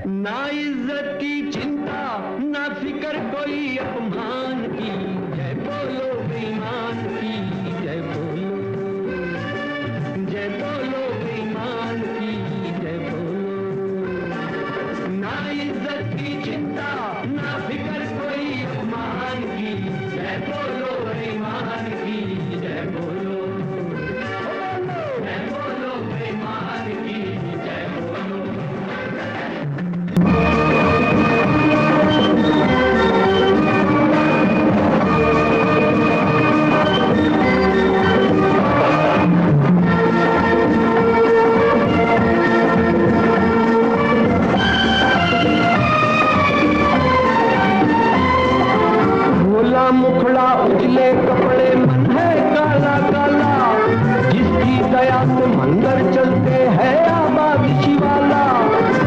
ना इज्जत की चिंता ना फिक्र कोई अपमान की, जय बोलो बेईमान की, जय बोलो बेईमान की, जय बोलो। ना इज्जत की चिंता ना फिक्र कोई अपमान की, जय बोलो बेईमान की, जय बोलो बेईमान की, जय बोलो। मुखड़ा उजले कपड़े मन है काला काला, जिसकी दया से मंदिर चलते हैं आबाद शिवाला।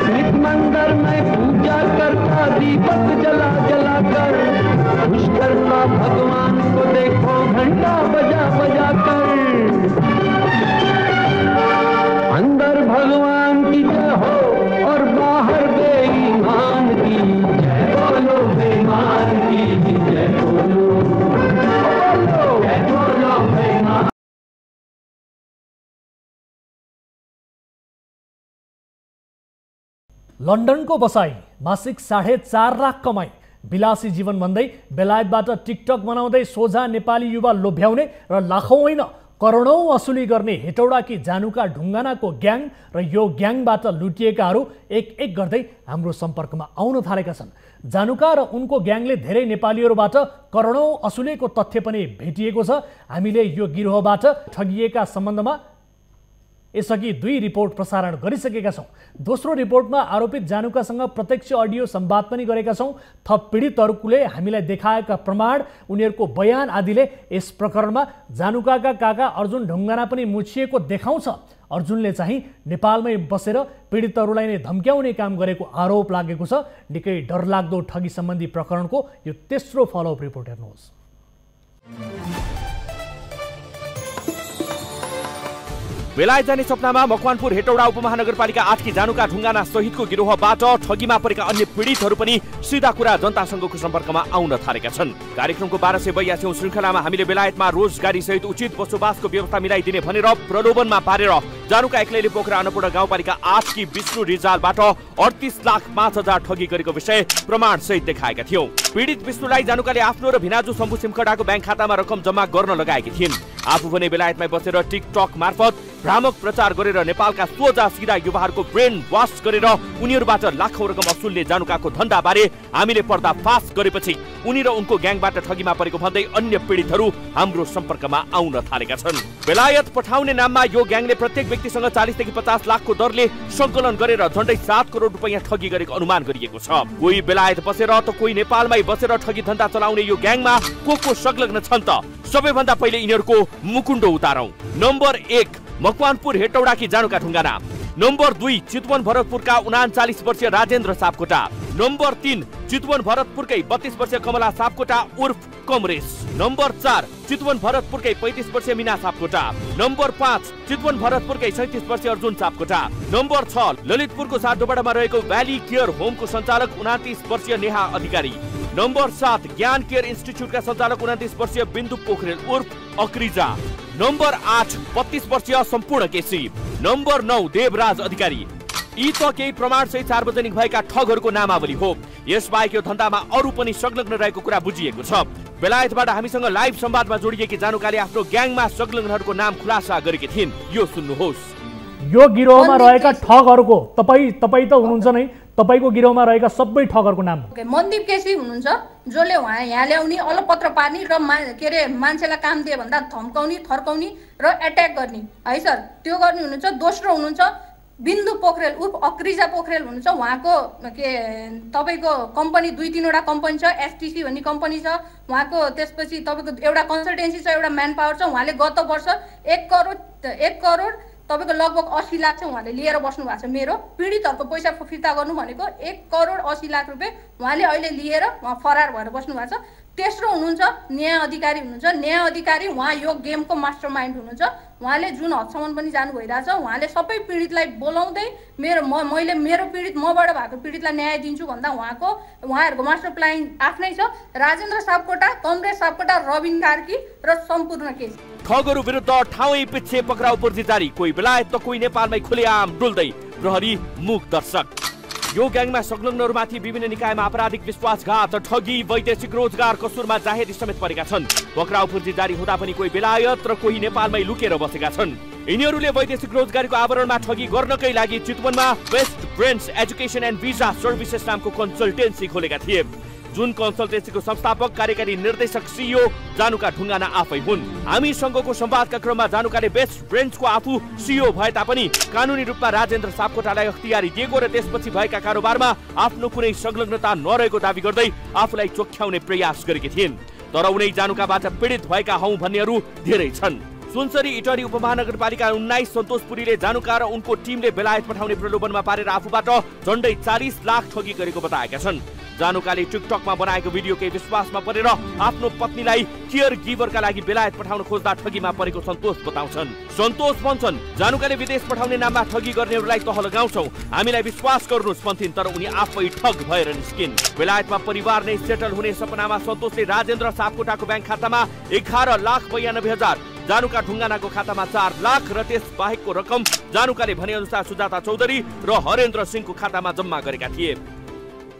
नित मंदिर में पूजा करता दीपक जला जला कर, खुश करता भगवान को देखो घंटा बजा बजा कर। अंदर भगवान की जय हो और बाहर बेईमान की, जय बोलो बेईमान की, जय बोलो बेईमान। लन्डनको बसाई, मासिक 4.5 लाख कमाई, विलासी जीवन भन्दै बेलायतबाट टिकटक बनाउँदै सोझा नेपाली युवा लोभ्याउने र लाखौं होइन करोडौं असुली गर्ने हेटौडाकी जानुका ढुङ्गानाको ग्याङ र यो ग्याङबाट लुटिएकाहरू एक एक गर्दै हाम्रो सम्पर्कमा आउन थालेका छन्। जानुका र उनको ग्याङले धेरै नेपालीहरूबाट करोडौं असुलेको तथ्य पनि भेटिएको छ। हामीले यो गिरोहबाट ठगिएका सम्बन्धमा यसअघि 2 रिपोर्ट प्रसारण गरिसकेका छौं। दोस्रो रिपोर्टमा आरोपित जानुकासँग प्रत्यक्ष अडियो संवाद पनि गरेका छौं। थप पीडितहरूले हामीलाई देखाएका प्रमाण, उनीहरूको बयान आदिले यस प्रकरणमा जानुकाका काका अर्जुन ढुङ्गाना पनि मुछिएको देखाउँछ। अर्जुनले चाहिँ नेपालमै बसेर पीडितहरूलाई नै धम्क्याउने काम गरेको आरोप लागेको छ। निकै डरलाग्दो ठगी सम्बन्धी प्रकरणको यो तेस्रो फलोअप रिपोर्ट हेर्नुहोस्। बेलायत जाने सपनामा मकवानपुर हेटौडा उपमहानगरपालिका 8 की जानुका ढुङ्गाना सहितको गिरोहबाट ठगीमा परेका अन्य पीडितहरू पनि सीधा कुरा जनतासँगको सम्पर्कमा आउन थालेका छन्। कार्यक्रमको 1282औं श्रृङ्खलामा हामीले बेलायतमा रोजगारी सहित उचित बसोबासको व्यवस्था मिलाइदिने भनेर प्रलोभनमा पारेर जानुका एक्लैले पोखरा अन्नपूर्ण गाउँपालिका 8 की विष्णु रिजालबाट 38,05,000 ठगी गरेको विषय प्रमाण सहित देखाएका थियौं। पीडित विष्णुलाई जानुकाले आफ्नो र भिनाजु शम्भु सिमखडाको ब्याङ्क खातामा रकम जम्मा गर्न लगाएकी थिइन्। आफू भने बेलायतमै बसेर टिकटक मार्फत भ्रामक प्रचार गरेर नेपालका सोझा सिधा युवाहरूको ब्रेन वाश गरेर उनीहरूबाट लाखौं रकम असुल्ने जानुकाको धन्दाबारे हामीले पर्दाफास गरेपछि उनी र उनको ग्याङबाट ठगीमा परेको भन्दै अन्य पीडितहरू हाम्रो सम्पर्कमा आउन थालेका छन्। बेलायत पठाउने नाममा यो ग्याङले प्रत्येक व्यक्तिसँग 40 देखि 50 लाखको दरले संकलन गरेर झण्डै 7 करोड रुपैयाँ ठगी गरेको अनुमान गरिएको छ। कोही बेलायत बसेर त कोही नेपालमै बसेर ठगी धन्दा चलाउने यो ग्याङमा को संलग्न छन् त सबैभन्दा पहिले यिनीहरूको मुकुण्डो उतारौं। नम्बर 1 मकवानपुर हेटौडाकी जानुका ढुङ्गाना। नम्बर 2 चितवन भरतपुरका 39 वर्षीय राजेन्द्र सापकोटा। नम्बर 3 चितवन भरतपुरकै 32 वर्षीय कमला सापकोटा उर्फ कमरेश। नम्बर 4 चितवन भरतपुरकै 35 वर्षीय मीना सापकोटा। नम्बर 5 चितवन भरतपुरकै 37 वर्षीय अर्जुन सापकोटा। नम्बर 6 ललितपुरको सातडोबाडामा रहेको भ्याली केयर होमको सञ्चालक 29 वर्षीय नेहा अधिकारी। नम्बर 7 ज्ञान केयर इन्स्टिच्युटका सञ्चालक 29 वर्षीय बिन्दु पोखरेल उर्फ अक्रिजा। नम्बर 8 32 वर्षीय सम्पूर्ण केसी। नम्बर 9 देवराज अधिकारी। यी त केही प्रमाण सहित सार्वजनिक भएका ठगहरूको नामावली हो। यसबाहेक यो धन्दामा अरू पनि संलग्न रहेको कुरा बुझिएको छ। बेलायतबाट हामीसँग लाइभ संवादमा जोडिएकी जानुकाले आफ्नो ग्याङमा संलग्नहरूको नाम खुलासा गरेकी थिइन्। यो सुन्नुहोस्। यो गिरोहमा रहेका ठगहरूको तपाई त हुनुहुन्छ नै, तपाईको गिरोहमा रहेका सबै ठगहरूको नाम। मनदीप केसी हुनुहुन्छ, जसले यहाँ ल्याउने अलपत्र पार्ने र मान्छेलाई काम दिए भन्दा धम्काउने, थर्काउने र एट्याक गर्ने है सर, त्यो गर्ने हुनुहुन्छ। दोस्रो हुनुहुन्छ बिन्दु पोखरेल उर्फ अक्रिजा पोखरेल हुनुहुन्छ। उहाँको तपाईको कम्पनी 2-3 वटा कम्पनी छ, एसटीसी भन्ने कम्पनी छ उहाँको। त्यसपछि तपाईको एउटा कन्सल्टेन्सी छ, एउटा म्यान पावर छ। उहाँले गत वर्ष 1 करोड तपाईको लगभग 80 लाख चाहिँ उहाँले लिएर बस्नु भएको छ। मेरो पीडितहरूको पैसा फिर्ता गर्नु भनेको 1 करोड 80 लाख रुपियाँ उहाँले अहिले लिएर उहाँ फरार भएर बस्नु भएको छ। तेस्रो हुनुहुन्छ न्याय अधिकारी हुनुहुन्छ। न्याय अधिकारी उहाँ यो गेमको मास्टरमाइन्ड हुनुहुन्छ। उहाँले जुन हदसम्म पनि जानु भइरहेछ, उहाँले सबै पीडितलाई बोलाउँदै मैले मेरो पीडित मबाट भएको पीडितलाई न्याय दिन्छु भन्दा उहाँहरूको मास्टर प्लान आफ्नै छ। राजेन्द्र सापकोटा, कमरेड सापकोटा, रबिन कार्की र सम्पूर्ण केस। ठगहरू विरुद्ध ठाउँै पिच्छे पक्राउ पूर्जी जारी, कोही बेलायत त कोही नेपालमै खुलेआम डुल्दै, प्रहरी मूक दर्शक। यो ग्याङमा संलग्नहरूमाथि विभिन्न निकायमा आपराधिक विश्वासघात, ठगी, वैदेशिक रोजगार कसुरमा जाहेरी समेत परेका छन्। पक्राउ पूर्जी जारी हुँदा पनि कोही बेलायत र कोही नेपालमै लुकेर बसेका छन्। यिनीहरूले वैदेशिक रोजगारीको आवरणमा ठगी गर्नकै लागि चितवनमा best brands education and visa services नामको कन्सल्टेन्सी खोलेका थिए। जुन कन्सल्टेन्सीको संस्थापक कार्यकारी निर्देशक सीईओ जानुका ढुङ्गाना आफै हुन्। हामी सँगको संवादका क्रममा जानुकाले बेस्ट ब्रेन्ड्सको आफू सीईओ भए तापनि कानुनी रूपमा राजेन्द्र सापकोटालाई अख्तियारी दिएको र त्यसपछि भएका कारोबारमा आफ्नो कुनै संलग्नता नरहेको दावी गर्दै आफूलाई चोख्याउने प्रयास गरेकी थिइन्। तर उनै जानुकाबाट पीडित भएका हौं भन्नेहरू धेरै छन्। सुनसरी इटरी उपमहानगरपालिका 19 सन्तोष पुरीले जानुका र उनको टिमले बेलायत पठाउने प्रलोभनमा पारेर आफूबाट झण्डै 40 लाख ठगी गरेको बताएका छन्। जानुकाले टिकटकमा बनाएको भिडियोकै विश्वासमा परेर आफ्नो पत्नीलाई केयर गिभरका लागि बेलायत पठाउन खोज्दा ठगीमा परेको सन्तोष बताउँछन्। सन्तोष भन्छन्, जानुकाले विदेश पठाउने नाममा ठगी गर्नेहरूलाई तह लगाउँछौ, हामीलाई विश्वास गर्नुस् भन्थिन्, तर उनी आफै ठग भएर निस्किन्। बेलायतमा परिवार नै सेटल हुने सपनामा सन्तोषले राजेन्द्र सापकोटाको ब्याङ्क खातामा 11,92,000, जानुका ढुङ्गानाको खातामा 4 लाख र त्यस बाहेकको रकम जानुकाले भने अनुसार सुजाता चौधरी र हरेन्द्र सिंहको खातामा जम्मा गरेका थिए।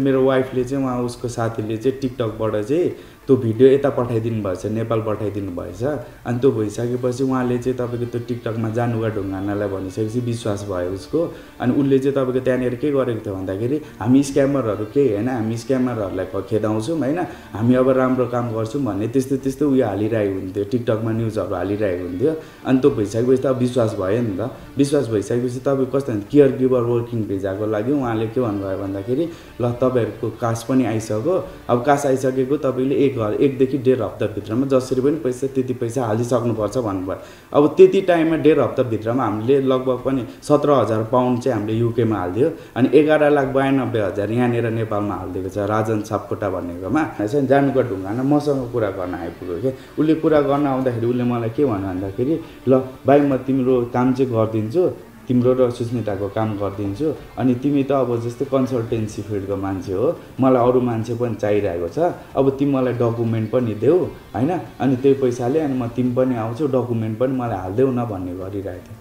मेरो वाइफले चाहिँ उहाँ उसको साथीले चाहिँ टिकटकबाट चाहिँ त्यो भिडियो यता पठाइदिनु भएछ, नेपाल पठाइदिनु भएछ। अनि त्यो भइसकेपछि उहाँले चाहिँ तपाईँको त्यो टिकटकमा जानुका ढुङ्गानालाई भनिसकेपछि विश्वास भयो उसको। अनि उसले चाहिँ तपाईँको त्यहाँनिर के गरेको थियो भन्दाखेरि, हामी स्क्यामरहरू केही होइन, हामी स्क्यामरहरूलाई खेदाउँछौँ होइन, हामी अब राम्रो काम गर्छौँ भन्ने त्यस्तो उयो हालिरहेको हुन्थ्यो, टिकटकमा न्युजहरू हालिरहेको हुन्थ्यो। अनि त्यो भइसकेपछि त विश्वास भयो नि त। विश्वास भइसकेपछि तपाईँ कस्तो हुन्छ, केयर गिभर वर्किङ भिजाको लागि उहाँले के भन्नुभयो भन्दाखेरि, ल तपाईँहरूको कास पनि आइसक्यो, अब कास आइसकेको तपाईँले 1 देखि 1.5 हप्ताभित्रमा जसरी पनि पैसा त्यति पैसा हालिसक्नुपर्छ भन्नुभयो। अब त्यति टाइममा 1.5 हप्ताभित्रमा हामीले लगभग पनि 17,000 पाउन्ड चाहिँ हामीले युकेमा हालिदियो। अनि 11,92,000 यहाँनिर नेपालमा हालिदिएको छ राजन सापकोटा भन्नेकोमा। जानुका ढुङ्गाना मसँग कुरा गर्न आइपुग्यो क्या। उसले कुरा गर्न आउँदाखेरि उसले मलाई के भन्यो भन्दाखेरि, ल भाइ म तिम्रो काम चाहिँ गरिदिन्छु, तिम्रो र सुस्मिताको काम गरिदिन्छु, अनि तिमी त अब जस्तै कन्सल्टेन्सी फिल्डको मान्छे हो, मलाई अरू मान्छे पनि चाहिरहेको छ, अब तिमी मलाई डकुमेन्ट पनि देऊ होइन, अनि त्यही पैसाले अनि म तिमी पनि आउँछु, डकुमेन्ट पनि मलाई हालिदेऊ न भन्ने गरिरहेको थियो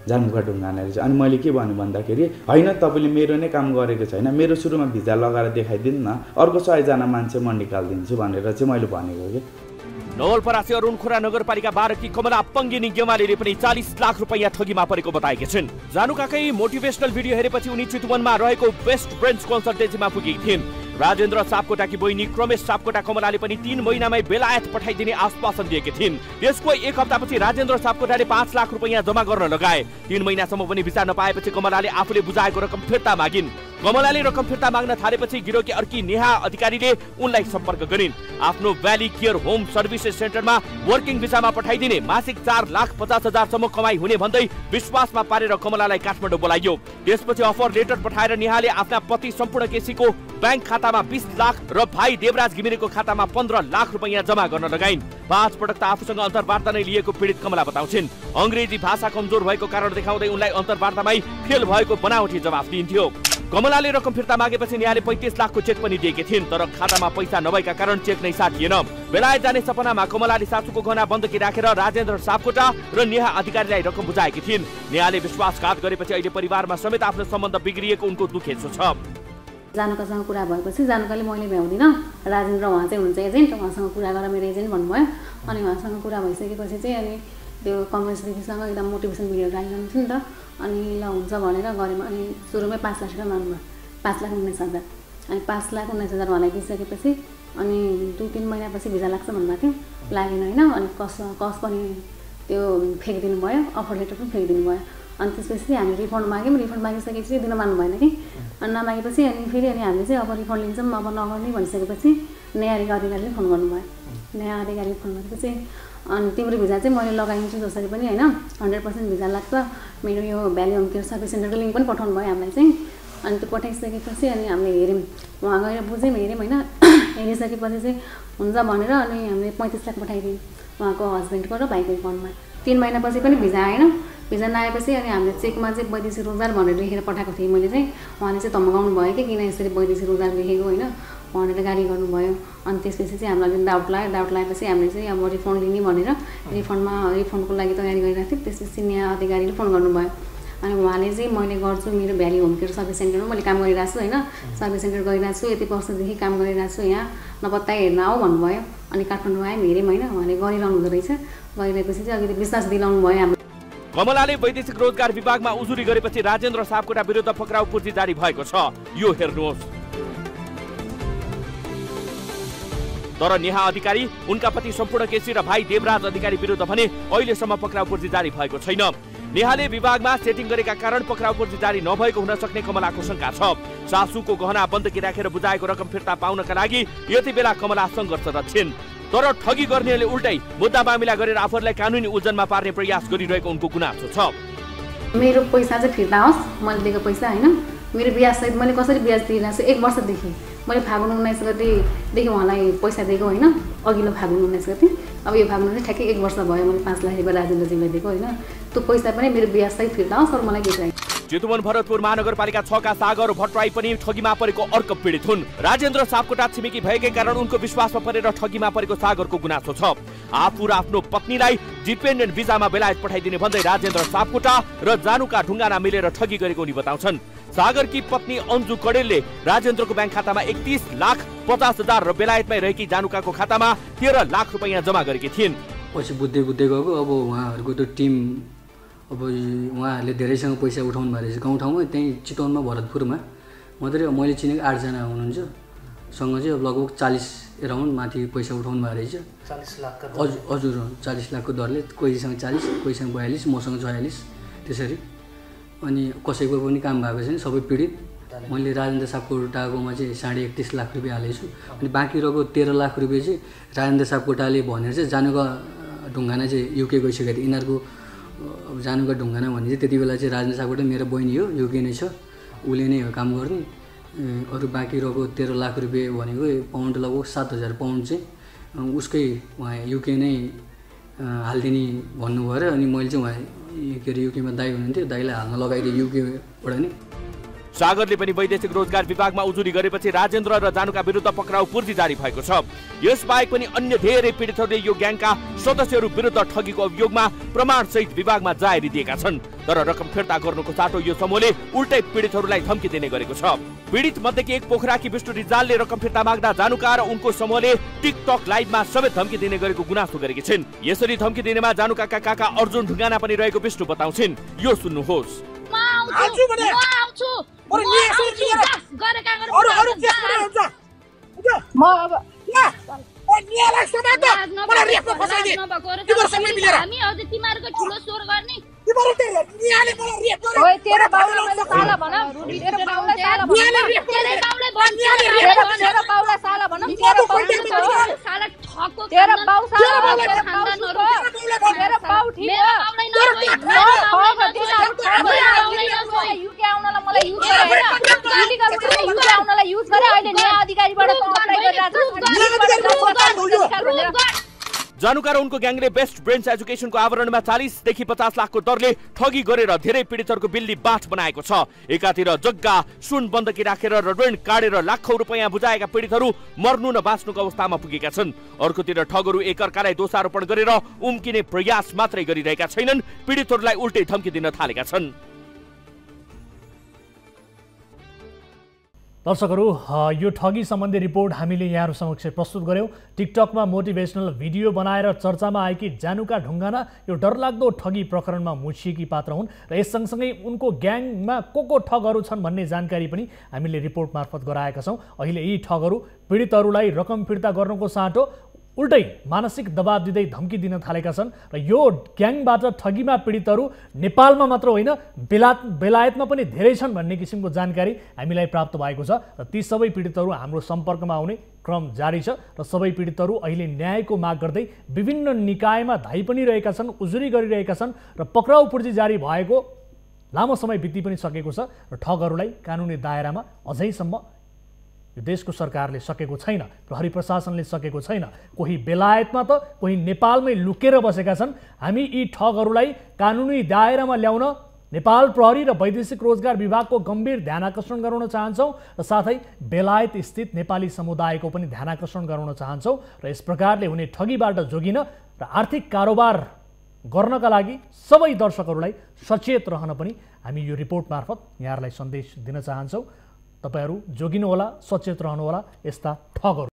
जानुका ढुङ्गानाले चाहिँ। अनि मैले के भन्नु भन्दाखेरि, होइन तपाईँले मेरो नै काम गरेको छैन, मेरो सुरुमा भिजा लगाएर देखाइदिनु न, अर्को 100जना मान्छे म निकालिदिन्छु भनेर चाहिँ मैले भनेको कि। नवलपरासी अरुणखोरा नगरपालिका 12 की कमला पङ्गिनी गेमालीले पनि 40 लाख रुपैयाँ ठगीमा परेको बताएकी छिन्। जानुकाकै मोटिभेशनल भिडियो हेरेपछि उनी चितवनमा रहेको बेस्ट ब्रेन्ड्स कन्सल्टेन्सीमा पुगेकी थिइन्। राजेन्द्र सापकोटाकी बहिनी क्रमेश सापकोटा कमलाले पनि 3 महिनामै बेलायत पठाइदिने आश्वासन दिएकी थिइन्। त्यसको 1 हप्तापछि राजेन्द्र सापकोटाले 5 लाख रुपैयाँ जम्मा गर्न लगाए। 3 महिनासम्म पनि भिसा नपाएपछि कमलाले आफूले बुझाएको रकम फिर्ता मागिन्। कमलाले रकम फिर्ता माग्न थालेपछि गिरोकी अर्की नेहा अधिकारीले उनलाई सम्पर्क गरिन्। आफ्नो भ्याली केयर होम सर्भिसेस सेन्टरमा वर्किङ भिसामा पठाइदिने, मासिक 4,50,000 सम्म कमाई हुने भन्दै विश्वासमा पारेर कमलालाई काठमाडौँ बोलाइयो। त्यसपछि अफर लेटर पठाएर नेहाले आफ्ना पति सम्पूर्ण केसीको ब्याङ्क खातामा 20 लाख र भाइ देवराज घिमिरेको खातामा 15 लाख रुपैयाँ जम्मा गर्न लगाइन्। 5 पटक त आफूसँग अन्तर्वार्ता नै लिएको पीडित कमला बताउँछिन्। अंग्रेजी भाषा कमजोर भएको कारण देखाउँदै उनलाई अन्तर्वार्तामै फेल भएको बनावटी जवाफ दिइन्थ्यो। कमलाले रकम फिर्ता मागेपछि नेहाले 35 लाखको चेक पनि दिएकी थिइन्, तर खातामा पैसा नभएका कारण चेक नै साटिएन। बेलायत जाने सपनामा कमलाले सासूको गहना बन्दकी राखेर राजेन्द्र सापकोटा र नेहा अधिकारीलाई रकम बुझाएकी थिइन्। नेहाले विश्वासघात गरेपछि अहिले परिवारमा समेत आफ्नो सम्बन्ध बिग्रिएको उनको दुखेसो छ। जानुकासँग कुरा भएपछि जानुकाले मैले भ्याउँदिनँ, राजेन्द्र उहाँ चाहिँ हुनुहुन्छ एजेन्ट, उहाँसँग कुरा गरेर मेरो एजेन्ट भन्नुभयो। अनि उहाँसँग कुरा भइसकेपछि चाहिँ अनि त्यो कमरेश दिदीसँग एकदम मोटिभेसन भिडियो राखिरहनु थियो नि त, अनि ल हुन्छ भनेर गऱ्यौँ। अनि सुरुमै 5 लाख रुपियाँ माग्नुभयो, 5,19,000। अनि 5,19,000 उहाँलाई दिइसकेपछि अनि 2-3 महिनापछि भिजा लाग्छ भन्नुभएको थियो, लागेन होइन। अनि कस पनि त्यो फ्याँकिदिनु भयो, अफर लेटर पनि फ्याँकिदिनु भयो। अनि त्यसपछि हामी रिफन्ड माग्यौँ, रिफन्ड मागिसकेपछि दिन मान्नु भएन कि। अनि नमागेपछि अनि फेरि अनि हामीले चाहिँ अब रिफन्ड लिन्छौँ, अब नगर्ने भनिसकेपछि न्यायाधिक अधिकारीले फोन गर्नुभयो। न्याय अधिकारीले फोन गरेपछि अनि तिम्रो भिजा चाहिँ मैले लगाइदिन्छु जसरी पनि होइन, 100% भिजा लाग्छ, मेरो यो भ्याली होम केयर सर्भिस सेन्टरको लिङ्क पनि पठाउनु भयो हामीलाई चाहिँ। अनि त्यो पठाइसकेपछि अनि हामीले हेऱ्यौँ, उहाँ गएर बुझ्यौँ हेऱ्यौँ होइन। हेरिसकेपछि चाहिँ हुन्छ भनेर अनि हामीले 35 लाख पठाइदियौँ उहाँको हस्बेन्डको र भाइको एकाउन्टमा। 3 महिनापछि पनि भिजा आएन। भिजा नआएपछि अनि हामीले चेकमा चाहिँ वैदेशिक रोजगार भनेर लेखेर पठाएको थिएँ मैले चाहिँ। उहाँले चाहिँ धम्काउनु भयो कि किन यसरी वैदेशिक रोजगार लेखेको होइन भनेर गाली गर्नुभयो। अनि त्यसपछि चाहिँ हामीलाई अलिक डाउट लागेपछि हामीले चाहिँ अब रिफन्ड लिने भनेर रिफन्डको लागि तयारी गरिरहेको थियौँ। त्यसपछि यहाँ अधिकारीले फोन गर्नुभयो। अनि उहाँले चाहिँ मैले गर्छु मेरो भ्याली होम केयर सर्भिस सेन्टरमा मैले काम गरिरहेको छु होइन सर्भिस सेन्टर गरिरहेको छु यति वर्षदेखि काम गरिरहेको छु यहाँ नपत्ता हेर्न आऊ भन्नुभयो। अनि काठमाडौँ आयौँ हेऱ्यौँ होइन उहाँले गरिरहनु हुँदो रहेछ। गरिरहेपछि चाहिँ अलिकति विश्वास दिलाउनु भयो हाम्रो। कमलाले वैदेशिक रोजगार विभागमा उजुरी गरेपछि राजेन्द्र सापकोटा विरुद्ध पक्राउ पूर्ति जारी भएको छ। यो हेर्नुहोस्। तर नेहा अधिकारी उनका पति सम्पूर्ण केसी र भाइ देवराज अधिकारी विरुद्ध भने अहिलेसम्म पक्राउ पूर्ति जारी भएको छैन। नेहाले विभागमा सेटिङ गरेका कारण पक्राउ पूर्ति जारी नभएको हुन सक्ने कमलाको शंका छ। सासूको गहना बन्दकी राखेर बुझाएको रकम फिर्ता पाउनका लागि यति बेला कमला सङ्घर्षरत छिन्। तर ठगी गर्नेले उल्टै मुद्दा मामिला गरेर आफूलाई कानुनी उल्झनमा पार्ने प्रयास गरिरहेको उनको गुनासो छ। मेरो पैसा चाहिँ फिर्ता होस् मैले दिएको पैसा होइन मेरो ब्याज सहित मैले कसरी ब्याज दिइरहेको छु 1 वर्षदेखि मैले फागुन 19 गतेदेखि उहाँलाई पैसा दिएको होइन अघिल्लो फागुन 19 गते अब यो फागुन चाहिँ ठ्याक्कै 1 वर्ष भयो मैले 5 लाख रुपियाँ राजेन्द्रजीलाई दिएको होइन त्यो पैसा पनि मेरो ब्याज सहित फिर्ता होस् और मलाई के चितवन भरतपुर महानगरपालिका 6 का सागर भट्टराई पनि ठगीमा परेको अर्क पीडित हुन्। राजेन्द्र सापकोटा छिमेकी भएकै कारण उनको विश्वासमा परेर ठगीमा परेको सागरको गुनासो छ। आफू र आफ्नो पत्नीलाई डिपेन्डेन्ट भिजामा बेलायत पठाइदिने भन्दै राजेन्द्र सापकोटा र जानुका ढुङ्गाना मिलेर ठगी गरेको उनी बताउँछन्। सागरकी पत्नी अन्जु कडेलले राजेन्द्रको ब्याङ्क खातामा 31,50,000 र बेलायतमै रहेकी जानुकाको खातामा 13 लाख रुपैयाँ जम्मा गरेकी थिइन्। पछि बुझ्दै गएको अब उहाँहरूको त्यो टिम अब उहाँहरूले धेरैसँग पैसा उठाउनु भएको रहेछ गाउँठाउँमा त्यहीँ चितवनमा भरतपुरमा मात्रै मैले चिनेको 8 जना हुनुहुन्छ सँग चाहिँ अब लगभग 40 एराउन्ड माथि पैसा उठाउनु भएको रहेछ। 40 लाख हजुर 40 लाखको दरले कोहीसँग 40 कोहीसँग 42 मसँग 46 त्यसरी अनि कसैको पनि काम भएको छैन सबै पीडित। मैले राजेन्द्र सापकोटाकोमा चाहिँ 31.5 लाख रुपियाँ हालेको छु अनि बाँकी रहेको 13 लाख रुपियाँ चाहिँ राजेन्द्र सापकोटाले भनेर चाहिँ जानुका ढुङ्गाना चाहिँ युके गइसकेको थियो। यिनीहरूको अब जानुका ढुङ्गाना भन्ने चाहिँ त्यति बेला चाहिँ राजेन्द्र सापकोटा मेरो बहिनी हो युके नै छ उसले नै हो काम गर्ने। अरू बाँकी रहेको 13 लाख रुपियाँ भनेको पाउन्ड लगभग 7,000 पाउन्ड चाहिँ उसकै उहाँ युके नै हालिदिने भन्नुभयो र अनि मैले चाहिँ उहाँ के अरे युकेमा दाइ हुनुहुन्थ्यो दाइलाई हाल्न लगाइदिएँ युकेबाट नै। सागरले पनि वैदेशिक रोजगार विभागमा उजुरी गरेपछि राजेन्द्र र जानुका विरुद्ध पक्राउ पूर्ति जारी भएको छ। यसबाहेक पनि अन्य धेरै पीडितहरूले यो ग्याङका सदस्यहरू विरुद्ध ठगीको अभियोगमा प्रमाणसहित विभागमा जाहेरी दिएका छन्। तर रकम फिर्ता गर्नुको साटो यो समूहले उल्टै पीडितहरूलाई धम्की दिने गरेको छ। पीडित मध्येकी एक पोखराकी विष्णु रिजालले रकम फिर्ता माग्दा जानुका र उनको समूहले टिकटक लाइभमा समेत धम्की दिने गरेको गुनासो गरेकी छिन्। यसरी धम्की दिनेमा जानुकाका काका अर्जुन ढुङ्गाना पनि रहेको विष्णु बताउँछिन्। यो सुन्नुहोस्। जानुका र उनको ग्याङले बेस्ट ब्रेन्स एजुकेसनको आवरणमा 40 देखि 50 लाखको दरले ठगी गरेर धेरै पीडितहरूको बिल्ली बाट बनाएको छ। एकातिर जग्गा सुन बन्दकी राखेर र ऋण काटेर लाखौं रुपैयाँ बुझाएका पीडितहरू मर्नु न बाँच्नुको अवस्थामा पुगेका छन्। अर्कोतिर ठगहरू एकअर्कालाई दोषारोपण गरेर उम्किने प्रयास मात्रै गरिरहेका छैनन्, पीडितहरूलाई उल्टै धम्की दिन थालेका छन्। दर्शकहरू, यो ठगी सम्बन्धी रिपोर्ट हामीले यहाँहरू समक्ष प्रस्तुत गऱ्यौँ। टिकटकमा मोटिभेसनल भिडियो बनाएर चर्चामा आएकी जानुका ढुङ्गाना यो डरलाग्दो ठगी प्रकरणमा मुछिएकी पात्र हुन् र यस सँगसँगै उनको ग्याङमा को ठगहरू छन् भन्ने जानकारी पनि हामीले रिपोर्ट मार्फत गराएका छौँ। अहिले यी ठगहरू पीडितहरूलाई रकम फिर्ता गर्नुको साटो उल्टै मानसिक दबाब दिँदै धम्की दिन थालेका छन् र यो ग्याङबाट ठगीमा पीडितहरू नेपालमा मात्र होइन बेलायतमा पनि धेरै छन् भन्ने किसिमको जानकारी हामीलाई प्राप्त भएको छ र ती सबै पीडितहरू हाम्रो सम्पर्कमा आउने क्रम जारी छ र सबै पीडितहरू अहिले न्यायको माग गर्दै विभिन्न निकायमा धाइ पनि रहेका छन्, उजुरी गरिरहेका छन् र पक्राउ पूर्ति जारी भएको लामो समय बिति पनि सकेको छ र ठगहरूलाई कानुनी दायरामा अझैसम्म यो देशको सरकारले सकेको छैन, प्रहरी प्रशासनले सकेको छैन। कोही बेलायतमा त कोही नेपालमै लुकेर बसेका छन्। हामी यी ठगहरूलाई कानुनी दायरामा ल्याउन नेपाल प्रहरी र वैदेशिक रोजगार विभागको गम्भीर ध्यान आकर्षण गराउन चाहन्छौँ र साथै बेलायत स्थित नेपाली समुदायको पनि ध्यान आकर्षण गराउन चाहन्छौँ र यस प्रकारले हुने ठगीबाट जोगिन र आर्थिक कारोबार गर्नका लागि सबै दर्शकहरूलाई सचेत रहन पनि हामी यो रिपोर्ट मार्फत यहाँहरूलाई सन्देश दिन चाहन्छौँ। तपाईहरू जोगिनुहोला, सचेत रहनुहोला यस्ता ठगहरू